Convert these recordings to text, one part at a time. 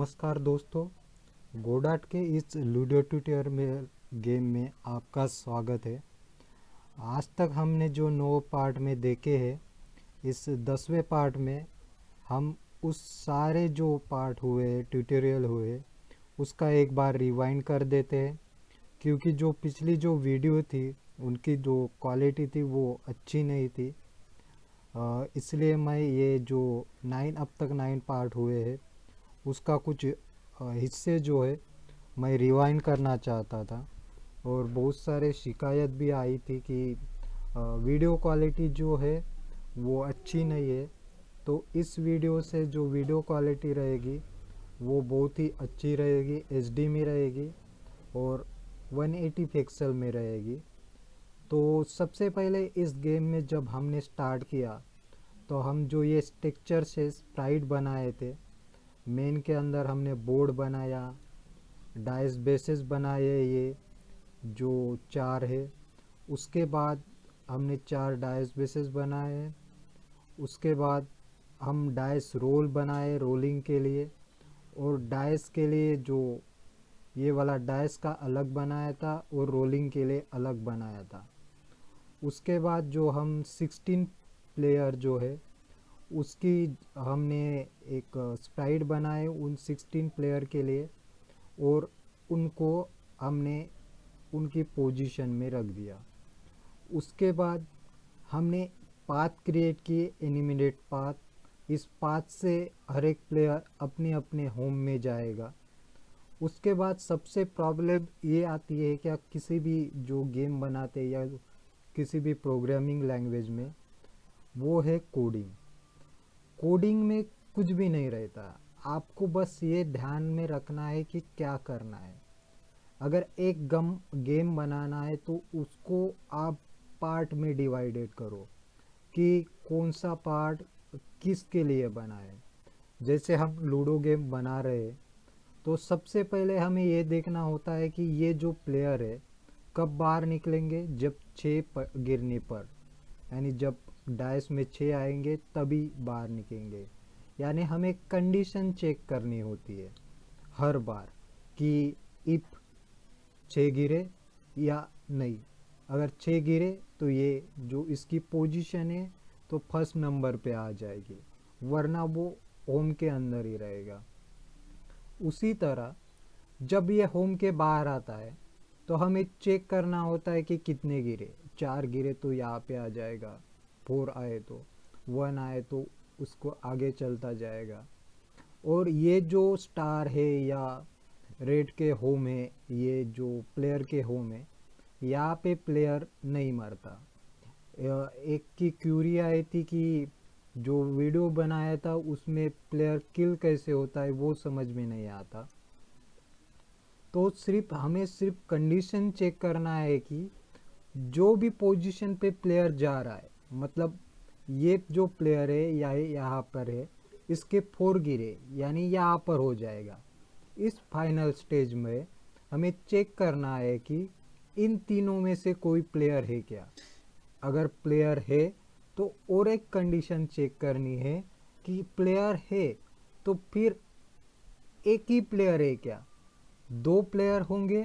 नमस्कार दोस्तों, गोडाट के इस लूडो ट्यूटर में गेम में आपका स्वागत है। आज तक हमने जो 9 पार्ट में देखे हैं, इस 10वें पार्ट में हम उस सारे जो पार्ट हुए ट्यूटोरियल हुए उसका एक बार रिवाइंड कर देते हैं, क्योंकि जो पिछली जो वीडियो थी उनकी जो क्वालिटी थी वो अच्छी नहीं थी। इसलिए मैं ये जो 9 अब तक 9 पार्ट हुए हैं उसका कुछ हिस्से जो है मैं रिवाइंड करना चाहता था। और बहुत सारे शिकायत भी आई थी कि वीडियो क्वालिटी जो है वो अच्छी नहीं है। तो इस वीडियो से जो वीडियो क्वालिटी रहेगी वो बहुत ही अच्छी रहेगी, एचडी में रहेगी और 180 पिक्सल में रहेगी। तो सबसे पहले इस गेम में जब हमने स्टार्ट किया तो हम जो ये टेक्सचर से स्प्राइट बनाए थे, मेन के अंदर हमने बोर्ड बनाया, डाइस बेसिस बनाए, ये जो 4 है। उसके बाद हमने 4 डाइस बेसिस बनाए। उसके बाद हम डाइस रोल बनाए रोलिंग के लिए, और डाइस के लिए जो ये वाला डाइस का अलग बनाया था और रोलिंग के लिए अलग बनाया था। उसके बाद जो हम 16 प्लेयर जो है उसकी हमने एक स्प्राइट बनाए उन 16 प्लेयर के लिए, और उनको हमने उनकी पोजीशन में रख दिया। उसके बाद हमने पाथ क्रिएट किए, एनिमेटेड पाथ। इस पाथ से हर एक प्लेयर अपने अपने होम में जाएगा। उसके बाद सबसे प्रॉब्लम ये आती है क्या, किसी भी जो गेम बनाते या किसी भी प्रोग्रामिंग लैंग्वेज में, वो है कोडिंग। कोडिंग में कुछ भी नहीं रहता, आपको बस ये ध्यान में रखना है कि क्या करना है। अगर एक गेम बनाना है तो उसको आप पार्ट में डिवाइडेड करो कि कौन सा पार्ट किसके लिए बना है। जैसे हम लूडो गेम बना रहे हैं तो सबसे पहले हमें ये देखना होता है कि ये जो प्लेयर है कब बाहर निकलेंगे, जब 6 गिरने पर, यानी जब डाइस में 6 आएंगे तभी बाहर निकलेंगे। यानी हमें कंडीशन चेक करनी होती है हर बार कि इफ 6 गिरे या नहीं। अगर 6 गिरे तो ये जो इसकी पोजीशन है तो फर्स्ट नंबर पे आ जाएगी, वरना वो होम के अंदर ही रहेगा। उसी तरह जब ये होम के बाहर आता है तो हमें चेक करना होता है कि कितने गिरे। 4 गिरे तो यहाँ पे आ जाएगा, 4 आए तो, 1 आए तो उसको आगे चलता जाएगा। और ये जो स्टार है या रेड के होम है, ये जो प्लेयर के होम है, यहाँ पे प्लेयर नहीं मरता। एक की क्यूरी आई थी कि जो वीडियो बनाया था उसमें प्लेयर किल कैसे होता है वो समझ में नहीं आता। तो हमें सिर्फ कंडीशन चेक करना है कि जो भी पोजीशन पे प्लेयर जा रहा है, मतलब ये जो प्लेयर है या यहाँ पर है, इसके 4 गिरे यानी यहाँ पर हो जाएगा। इस फाइनल स्टेज में हमें चेक करना है कि इन तीनों में से कोई प्लेयर है क्या। अगर प्लेयर है तो और एक कंडीशन चेक करनी है कि प्लेयर है तो फिर एक ही प्लेयर है क्या। 2 प्लेयर होंगे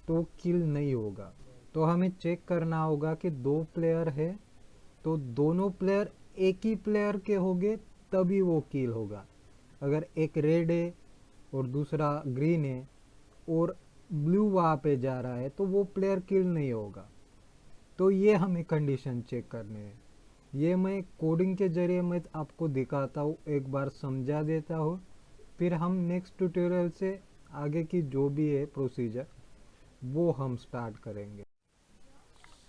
तो किल नहीं होगा। तो हमें चेक करना होगा कि 2 प्लेयर है तो दोनों प्लेयर एक ही प्लेयर के होंगे तभी वो किल होगा। अगर एक रेड है और दूसरा ग्रीन है और ब्लू वहाँ पे जा रहा है तो वो प्लेयर किल नहीं होगा। तो ये हमें कंडीशन चेक करने हैं। ये मैं कोडिंग के जरिए मैं आपको दिखाता हूँ, एक बार समझा देता हूँ, फिर हम नेक्स्ट ट्यूटोरियल से आगे की जो भी है प्रोसीजर वो हम स्टार्ट करेंगे।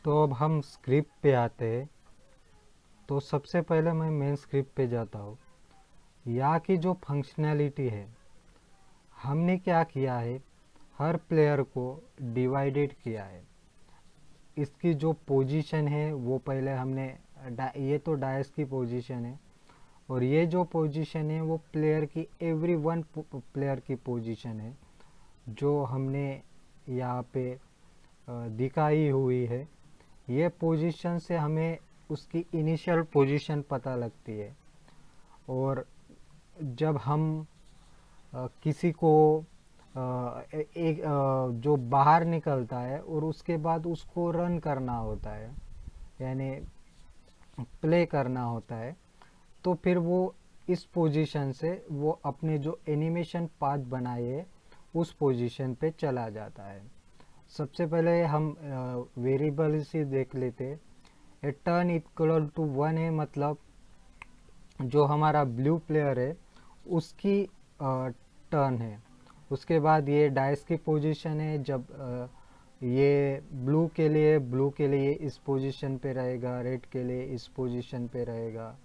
तो अब हम स्क्रिप्ट पे आते हैं। तो सबसे पहले मैं मेन स्क्रिप्ट पे जाता हूँ। यहाँ की जो फंक्शनैलिटी है, हमने क्या किया है, हर प्लेयर को डिवाइडेड किया है। इसकी जो पोजीशन है वो पहले हमने ये तो डाइस की पोजीशन है, और ये जो पोजीशन है वो प्लेयर की एवरी वन प्लेयर की पोजीशन है जो हमने यहाँ पे दिखाई हुई है। ये पोजीशन से हमें उसकी इनिशियल पोजीशन पता लगती है। और जब हम किसी को एक जो बाहर निकलता है और उसके बाद उसको रन करना होता है, यानी प्ले करना होता है, तो फिर वो इस पोजीशन से वो अपने जो एनिमेशन पाथ बनाए है उस पोजीशन पे चला जाता है। सबसे पहले हम वेरिएबल से देख लेते हैं। ए टर्न इक्वल टू 1 है, मतलब जो हमारा ब्लू प्लेयर है उसकी टर्न है। उसके बाद ये डाइस की पोजीशन है, जब ये ब्लू के लिए इस पोजीशन पे रहेगा, रेड के लिए इस पोजीशन पे रहेगा,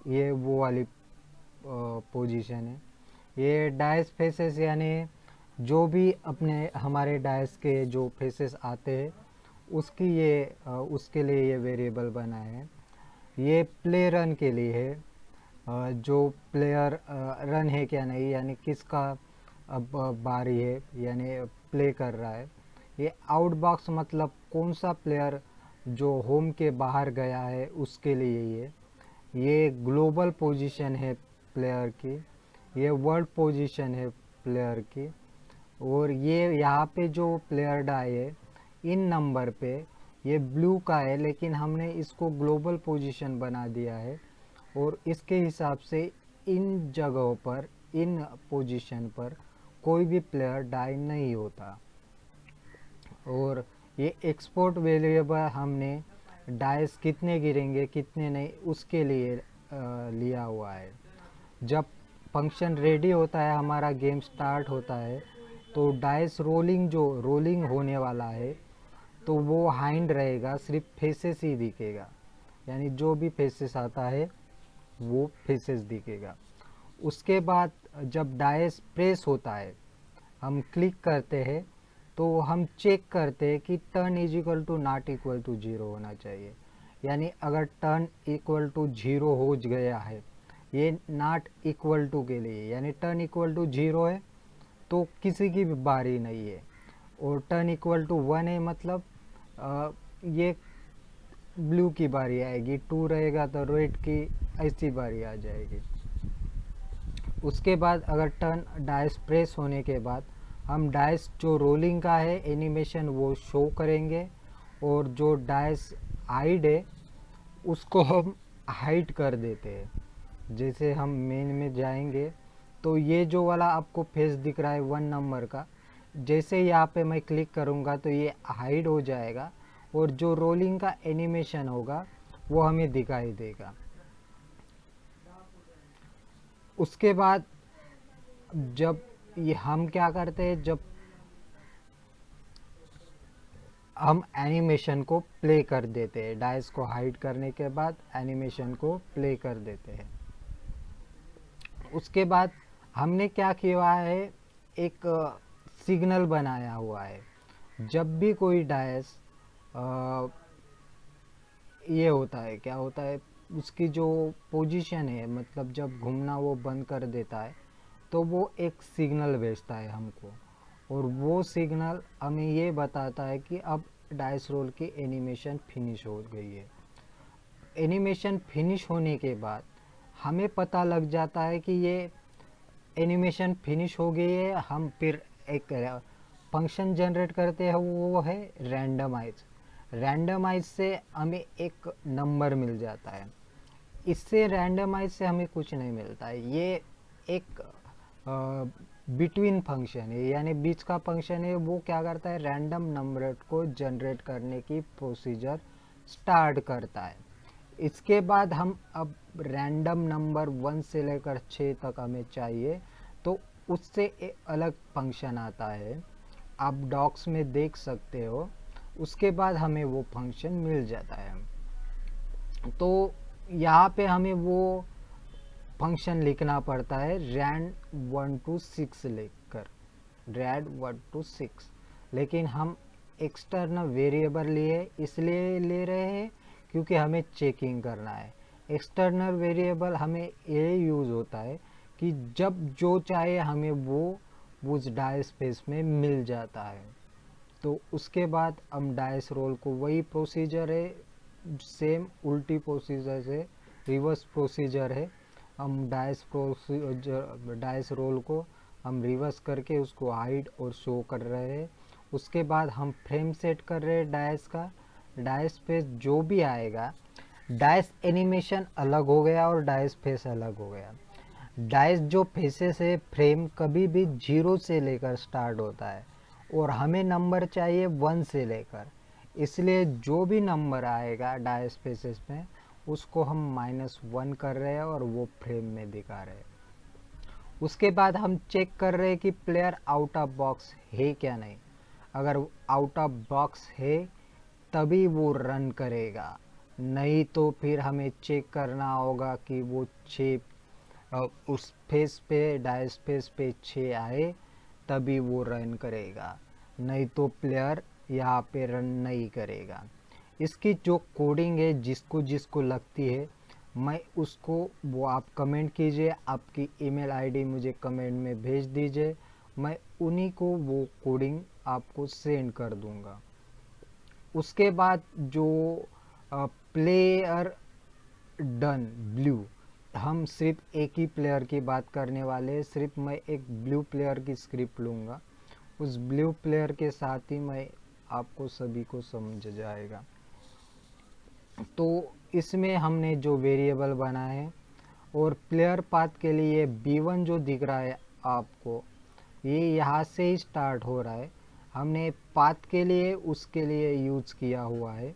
ये वो वाली पोजीशन है। ये डाइस फेसेस, यानी जो भी अपने हमारे डाइस के जो फेसेस आते हैं उसकी उसके लिए ये वेरिएबल बना है। ये प्ले रन के लिए है, जो प्लेयर रन है क्या नहीं, यानी किसका अब बारी है, यानी प्ले कर रहा है। ये आउटबॉक्स मतलब कौन सा प्लेयर जो होम के बाहर गया है उसके लिए ये ग्लोबल पोजीशन है प्लेयर की, ये वर्ल्ड पोजीशन है प्लेयर की। और ये यहाँ पे जो प्लेयर डाई है इन नंबर पे ये ब्लू का है, लेकिन हमने इसको ग्लोबल पोजीशन बना दिया है और इसके हिसाब से इन जगहों पर, इन पोजीशन पर कोई भी प्लेयर डाई नहीं होता। और ये एक्सपोर्ट वेरिएबल हमने डाइस कितने गिरेंगे कितने नहीं उसके लिए लिया हुआ है। जब फंक्शन रेडी होता है, हमारा गेम स्टार्ट होता है, तो डाइस रोलिंग, जो रोलिंग होने वाला है, तो वो हाइंड रहेगा, सिर्फ फेसेस ही दिखेगा, यानी जो भी फेसेस आता है वो फेसेस दिखेगा। उसके बाद जब डाइस प्रेस होता है, हम क्लिक करते हैं, तो हम चेक करते हैं कि turn is equal to not equal to 0 होना चाहिए। यानी अगर टर्न इक्वल टू 0 हो गया है, ये नॉट इक्वल टू के लिए, यानी टर्न इक्वल टू 0 है तो किसी की भी बारी नहीं है, और टर्न इक्वल टू 1 है मतलब ये ब्लू की बारी आएगी, 2 रहेगा तो रेड की ऐसी बारी आ जाएगी। उसके बाद अगर टर्न डाइस प्रेस होने के बाद हम डाइस जो रोलिंग का है एनिमेशन वो शो करेंगे, और जो डाइस हाइड है उसको हम हाइड कर देते हैं। जैसे हम मेन में जाएंगे तो ये जो वाला आपको फेस दिख रहा है 1 नंबर का, जैसे यहाँ पे मैं क्लिक करूँगा तो ये हाइड हो जाएगा, और जो रोलिंग का एनिमेशन होगा वो हमें दिखाई देगा। उसके बाद जब ये हम क्या करते हैं, जब हम एनिमेशन को प्ले कर देते हैं, डाइस को हाइड करने के बाद एनिमेशन को प्ले कर देते हैं। उसके बाद हमने क्या किया है, एक सिग्नल बनाया हुआ है। जब भी कोई डाइस ये होता है, क्या होता है, उसकी जो पोजीशन है, मतलब जब घूमना वो बंद कर देता है, तो वो एक सिग्नल भेजता है हमको, और वो सिग्नल हमें ये बताता है कि अब डाइस रोल की एनिमेशन फिनिश हो गई है। एनिमेशन फिनिश होने के बाद हमें पता लग जाता है कि ये एनिमेशन फिनिश हो गई है। हम फिर एक फंक्शन जनरेट करते हैं, वो है रैंडमाइज। रैंडमाइज से हमें एक नंबर मिल जाता है। इससे रैंडमाइज से हमें कुछ नहीं मिलता है, ये एक बिटवीन फंक्शन है, यानी बीच का फंक्शन है। वो क्या करता है, रैंडम नंबर को जनरेट करने की प्रोसीजर स्टार्ट करता है। इसके बाद हम अब रैंडम नंबर 1 से लेकर 6 तक हमें चाहिए, तो उससे एक अलग फंक्शन आता है, आप डॉक्स में देख सकते हो। उसके बाद हमें वो फंक्शन मिल जाता है। तो यहाँ पे हमें वो फंक्शन लिखना पड़ता है रैंड 1 to 6 लिखकर, रैड 1 to 6। लेकिन हम एक्सटर्नल वेरिएबल लिए इसलिए ले रहे हैं क्योंकि हमें चेकिंग करना है। एक्सटर्नल वेरिएबल हमें ये यूज़ होता है कि जब जो चाहे हमें वो उस डाइस स्पेस में मिल जाता है। तो उसके बाद हम डाइस रोल को, वही प्रोसीजर है, सेम उल्टी प्रोसीजर से रिवर्स प्रोसीजर है। हम डाइस रोल को हम रिवर्स करके उसको हाइड और शो कर रहे हैं। उसके बाद हम फ्रेम सेट कर रहे हैं डाइस का। डाइस पे जो भी आएगा, डाइस एनिमेशन अलग हो गया और डाइस फेस अलग हो गया। डाइस जो फेसेस है, फ्रेम कभी भी 0 से लेकर स्टार्ट होता है और हमें नंबर चाहिए 1 से लेकर, इसलिए जो भी नंबर आएगा डाइस फेसेस में उसको हम -1 कर रहे हैं और वो फ्रेम में दिखा रहे हैं। उसके बाद हम चेक कर रहे हैं कि प्लेयर आउट ऑफ बॉक्स है क्या नहीं। अगर आउट ऑफ बॉक्स है तभी वो रन करेगा, नहीं तो फिर हमें चेक करना होगा कि वो 6 उस फेस पे, डाइस फेस पे 6 आए तभी वो रन करेगा, नहीं तो प्लेयर यहाँ पे रन नहीं करेगा। इसकी जो कोडिंग है जिसको जिसको लगती है, मैं उसको वो आप कमेंट कीजिए, आपकी ईमेल आईडी मुझे कमेंट में भेज दीजिए, मैं उन्हीं को वो कोडिंग आपको सेंड कर दूंगा। उसके बाद जो प्लेयर डन ब्लू, हम सिर्फ एक ही प्लेयर की बात करने वाले हैं। सिर्फ मैं एक ब्लू प्लेयर की स्क्रिप्ट लूँगा, उस ब्लू प्लेयर के साथ ही मैं आपको सभी को समझ जाएगा। तो इसमें हमने जो वेरिएबल बनाए हैं और प्लेयर पाथ के लिए B1 जो दिख रहा है आपको, ये यहाँ से ही स्टार्ट हो रहा है। हमने पाथ के लिए उसके लिए यूज किया हुआ है,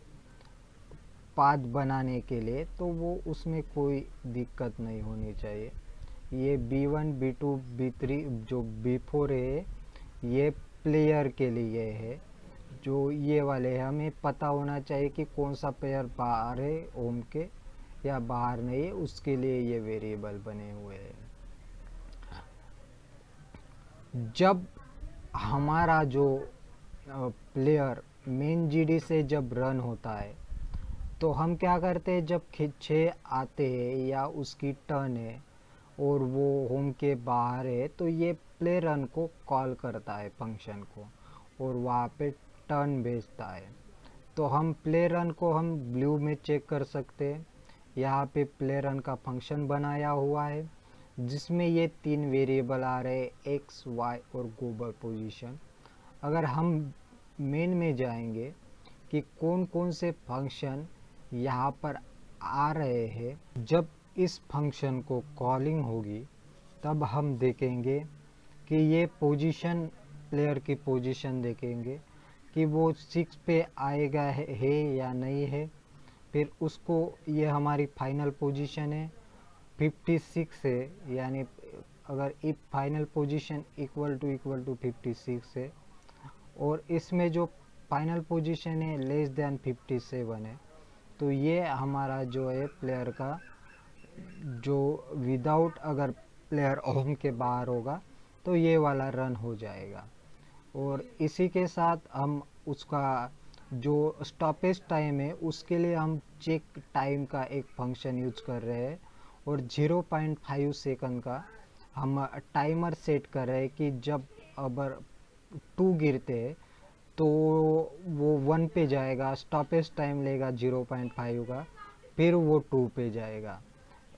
पाथ बनाने के लिए, तो वो उसमें कोई दिक्कत नहीं होनी चाहिए। ये B1 B2 B3 जो B4 है ये प्लेयर के लिए है। जो ये वाले है हमें पता होना चाहिए कि कौन सा प्लेयर बाहर है होम के या बाहर नहीं है, उसके लिए ये वेरिएबल बने हुए हैं। जब हमारा जो प्लेयर मेन जीडी से जब रन होता है तो हम क्या करते हैं, जब खिंचे आते हैं या उसकी टर्न है और वो होम के बाहर है तो ये प्ले रन को कॉल करता है फंक्शन को और वहाँ पे टर्न भेजता है। तो हम प्ले रन को हम ब्लू में चेक कर सकते हैं। यहाँ पे प्ले रन का फंक्शन बनाया हुआ है जिसमें ये 3 वेरिएबल आ रहे हैं, एक्स वाई और ग्लोबल पोजीशन। अगर हम मेन में जाएंगे कि कौन कौन से फंक्शन यहाँ पर आ रहे हैं, जब इस फंक्शन को कॉलिंग होगी तब हम देखेंगे कि ये पोजीशन, प्लेयर की पोजीशन देखेंगे कि वो 6 पे आएगा है या नहीं है। फिर उसको, ये हमारी फाइनल पोजीशन है 56 है, यानी अगर if final position equal to 56 है और इसमें जो फाइनल पोजीशन है लेस देन 57 है, तो ये हमारा जो है प्लेयर का जो विदाउट, अगर प्लेयर होम के बाहर होगा तो ये वाला रन हो जाएगा। और इसी के साथ हम उसका जो स्टॉपेज टाइम है उसके लिए हम चेक टाइम का एक फंक्शन यूज कर रहे हैं और 0.5 सेकंड का हम टाइमर सेट कर रहे हैं कि जब अगर 2 गिरते हैं तो वो 1 पे जाएगा, स्टॉपेज टाइम लेगा 0.5 का, फिर वो 2 पे जाएगा।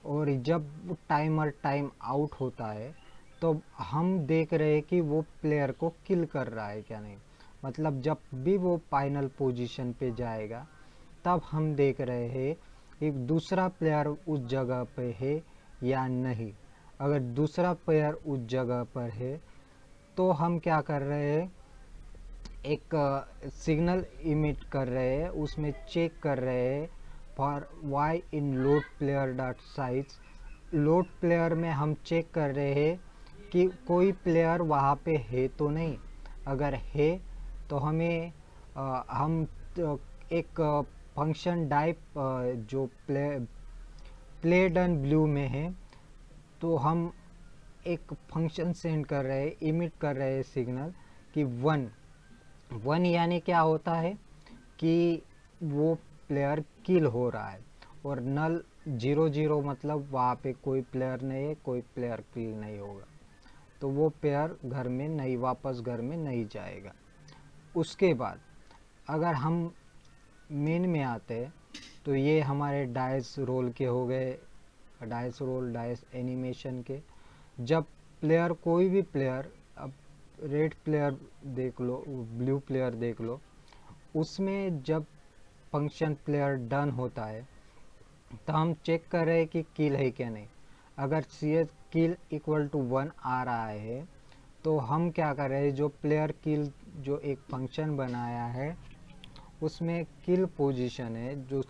और जब टाइमर टाइम आउट होता है तो हम देख रहे हैं कि वो प्लेयर को किल कर रहा है क्या नहीं। मतलब जब भी वो फाइनल पोजीशन पे जाएगा तब हम देख रहे हैं एक दूसरा प्लेयर उस जगह पे है या नहीं। अगर दूसरा प्लेयर उस जगह पर है तो हम क्या कर रहे हैं, एक सिग्नल इमिट कर रहे हैं, उसमें चेक कर रहे हैं for Y in load player dot size. Load player में हम चेक कर रहे हैं कि कोई प्लेयर वहाँ पे है तो नहीं। अगर है तो हमें हम एक फंक्शन डाइप जो प्ले डन ब्लू में है, तो हम एक फंक्शन सेंड कर रहे हैं, इमिट कर रहे हैं सिग्नल कि 1 यानी क्या होता है कि वो प्लेयर किल हो रहा है, और नल 0 मतलब वहाँ पे कोई प्लेयर नहीं है, कोई प्लेयर किल नहीं होगा, तो वो प्लेयर घर में नहीं, वापस घर में नहीं जाएगा। उसके बाद अगर हम मेन में आते हैं तो ये हमारे डाइस रोल के हो गए, डाइस रोल, डाइस एनिमेशन के। जब प्लेयर, कोई भी प्लेयर, अब रेड प्लेयर देख लो, ब्लू प्लेयर देख लो, उसमें जब फंक्शन प्लेयर डन होता है तो हम चेक कर रहे हैं कि किल है क्या नहीं। अगर C H kill equal to 1 आ रहा है तो हम क्या कर रहे हैं, जो प्लेयर किल जो एक फंक्शन बनाया है उसमें किल पोजीशन है जो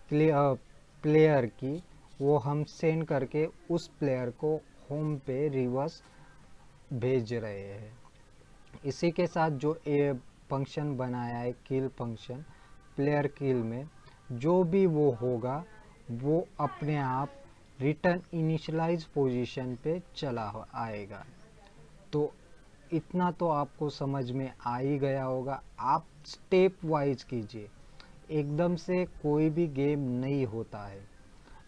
प्लेयर की, वो हम सेंड करके उस प्लेयर को होम पे रिवर्स भेज रहे हैं। इसी के साथ जो ए फंक्शन बनाया है किल फंक्शन, प्लेयर किल में जो भी वो होगा वो अपने आप रिटर्न इनिशियलाइज पोजीशन पे चला आएगा। तो इतना तो आपको समझ में आ ही गया होगा। आप स्टेप वाइज कीजिए, एकदम से कोई भी गेम नहीं होता है।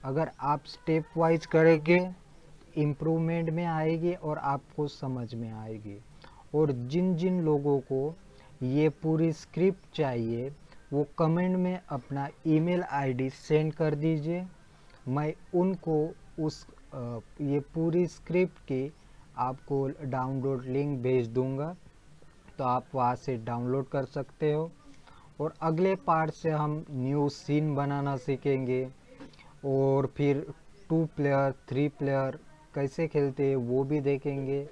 अगर आप स्टेप वाइज करेंगे इम्प्रूवमेंट में आएगी और आपको समझ में आएगी। और जिन जिन लोगों को ये पूरी स्क्रिप्ट चाहिए वो कमेंट में अपना ईमेल आईडी सेंड कर दीजिए, मैं उनको उस ये पूरी स्क्रिप्ट की आपको डाउनलोड लिंक भेज दूंगा, तो आप वहाँ से डाउनलोड कर सकते हो। और अगले पार्ट से हम न्यू सीन बनाना सीखेंगे और फिर 2 प्लेयर 3 प्लेयर कैसे खेलते हैं वो भी देखेंगे।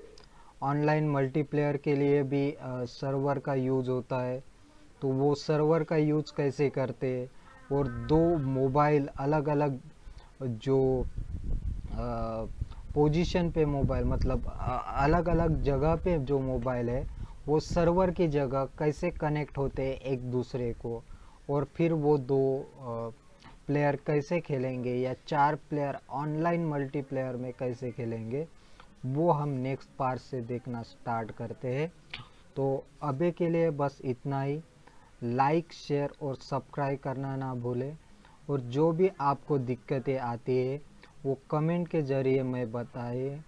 ऑनलाइन मल्टीप्लेयर के लिए भी सर्वर का यूज़ होता है, तो वो सर्वर का यूज़ कैसे करते हैं। और 2 मोबाइल अलग अलग जो पोजीशन पे मोबाइल, मतलब अलग अलग जगह पे जो मोबाइल है वो सर्वर की जगह कैसे कनेक्ट होते हैं एक दूसरे को, और फिर वो 2 प्लेयर कैसे खेलेंगे या 4 प्लेयर ऑनलाइन मल्टीप्लेयर में कैसे खेलेंगे, वो हम नेक्स्ट पार्ट से देखना स्टार्ट करते हैं। तो अभी के लिए बस इतना ही। लाइक शेयर और सब्सक्राइब करना ना भूलें, और जो भी आपको दिक्कतें आती है वो कमेंट के ज़रिए मैं बताइए।